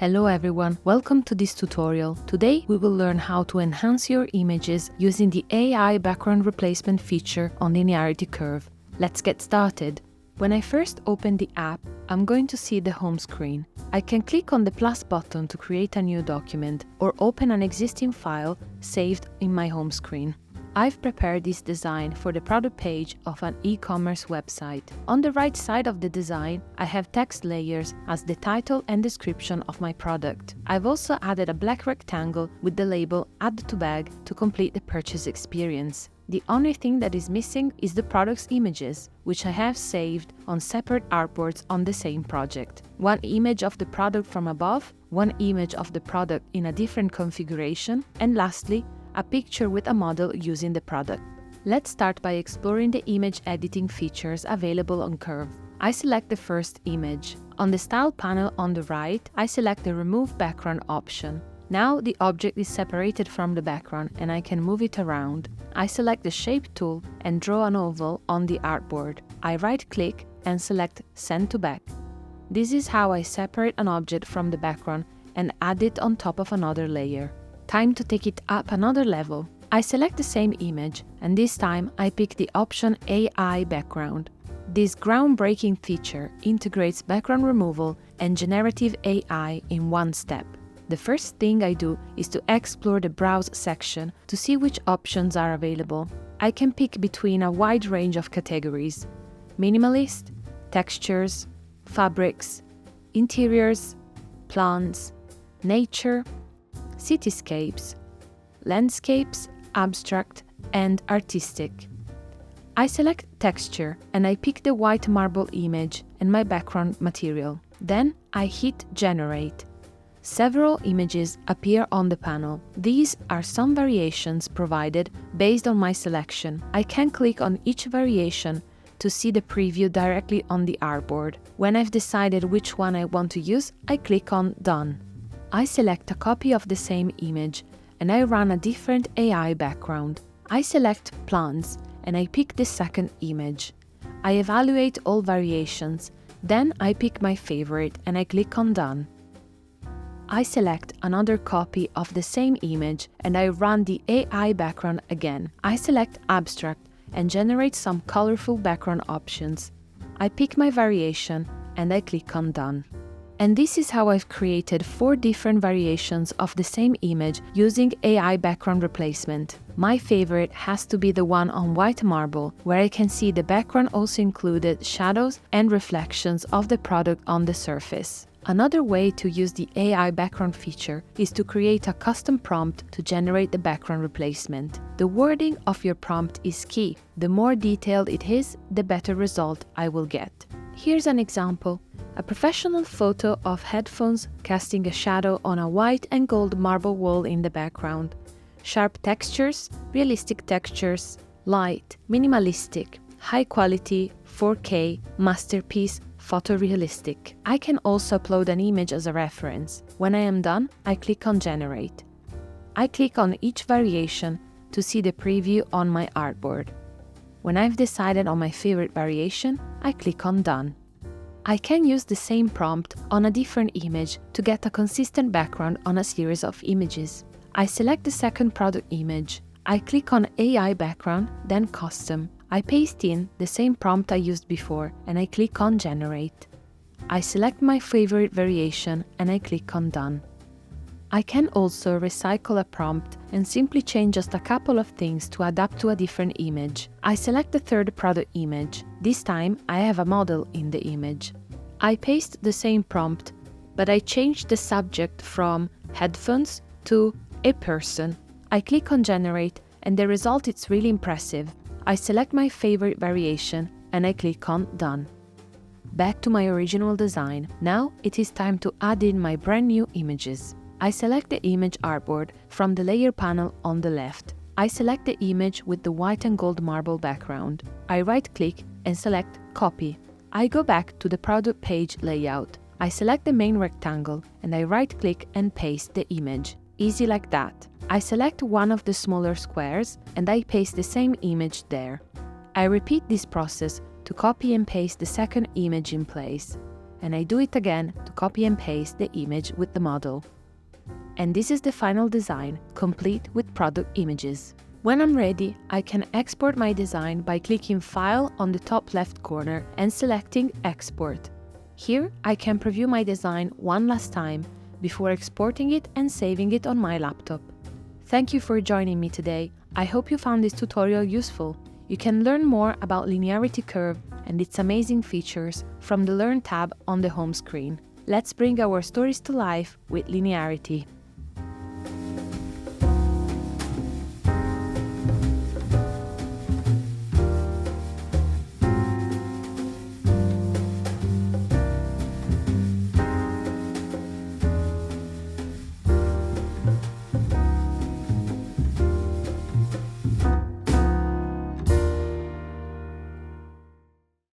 Hello everyone, welcome to this tutorial. Today we will learn how to enhance your images using the AI background replacement feature on Linearity Curve. Let's get started. When I first open the app, I'm going to see the home screen. I can click on the plus button to create a new document or open an existing file saved in my home screen. I've prepared this design for the product page of an e-commerce website. On the right side of the design, I have text layers as the title and description of my product. I've also added a black rectangle with the label Add to Bag to complete the purchase experience. The only thing that is missing is the product's images, which I have saved on separate artboards on the same project. One image of the product from above, one image of the product in a different configuration, and lastly, a picture with a model using the product. Let's start by exploring the image editing features available on Curve. I select the first image. On the Style panel on the right, I select the Remove Background option. Now the object is separated from the background and I can move it around. I select the Shape tool and draw an oval on the artboard. I right-click and select Send to Back. This is how I separate an object from the background and add it on top of another layer. Time to take it up another level. I select the same image and this time I pick the option AI Background. This groundbreaking feature integrates background removal and generative AI in one step. The first thing I do is to explore the Browse section to see which options are available. I can pick between a wide range of categories: minimalist, textures, fabrics, interiors, plants, nature, cityscapes, landscapes, abstract, and artistic. I select texture and I pick the white marble image and my background material. Then I hit Generate. Several images appear on the panel. These are some variations provided based on my selection. I can click on each variation to see the preview directly on the artboard. When I've decided which one I want to use, I click on Done. I select a copy of the same image and I run a different AI background. I select Plants and I pick the second image. I evaluate all variations, then I pick my favorite and I click on Done. I select another copy of the same image and I run the AI background again. I select Abstract and generate some colorful background options. I pick my variation and I click on Done. And this is how I've created 4 different variations of the same image using AI background replacement. My favorite has to be the one on white marble, where I can see the background also included shadows and reflections of the product on the surface. Another way to use the AI background feature is to create a custom prompt to generate the background replacement. The wording of your prompt is key. The more detailed it is, the better result I will get. Here's an example. A professional photo of headphones casting a shadow on a white and gold marble wall in the background. Sharp textures, realistic textures, light, minimalistic, high quality, 4K, masterpiece, photorealistic. I can also upload an image as a reference. When I am done, I click on Generate. I click on each variation to see the preview on my artboard. When I've decided on my favorite variation, I click on Done. I can use the same prompt on a different image to get a consistent background on a series of images. I select the second product image. I click on AI background, then Custom. I paste in the same prompt I used before and I click on Generate. I select my favorite variation and I click on Done. I can also recycle a prompt and simply change just a couple of things to adapt to a different image. I select the third product image. This time I have a model in the image. I paste the same prompt, but I change the subject from headphones to a person. I click on Generate and the result is really impressive. I select my favorite variation and I click on Done. Back to my original design. Now it is time to add in my brand new images. I select the image artboard from the layer panel on the left. I select the image with the white and gold marble background. I right-click and select Copy. I go back to the product page layout. I select the main rectangle and I right-click and paste the image. Easy like that. I select one of the smaller squares and I paste the same image there. I repeat this process to copy and paste the second image in place. and I do it again to copy and paste the image with the model. And this is the final design, complete with product images. When I'm ready, I can export my design by clicking File on the top left corner and selecting Export. Here, I can preview my design one last time before exporting it and saving it on my laptop. Thank you for joining me today. I hope you found this tutorial useful. You can learn more about Linearity Curve and its amazing features from the Learn tab on the home screen. Let's bring our stories to life with Linearity.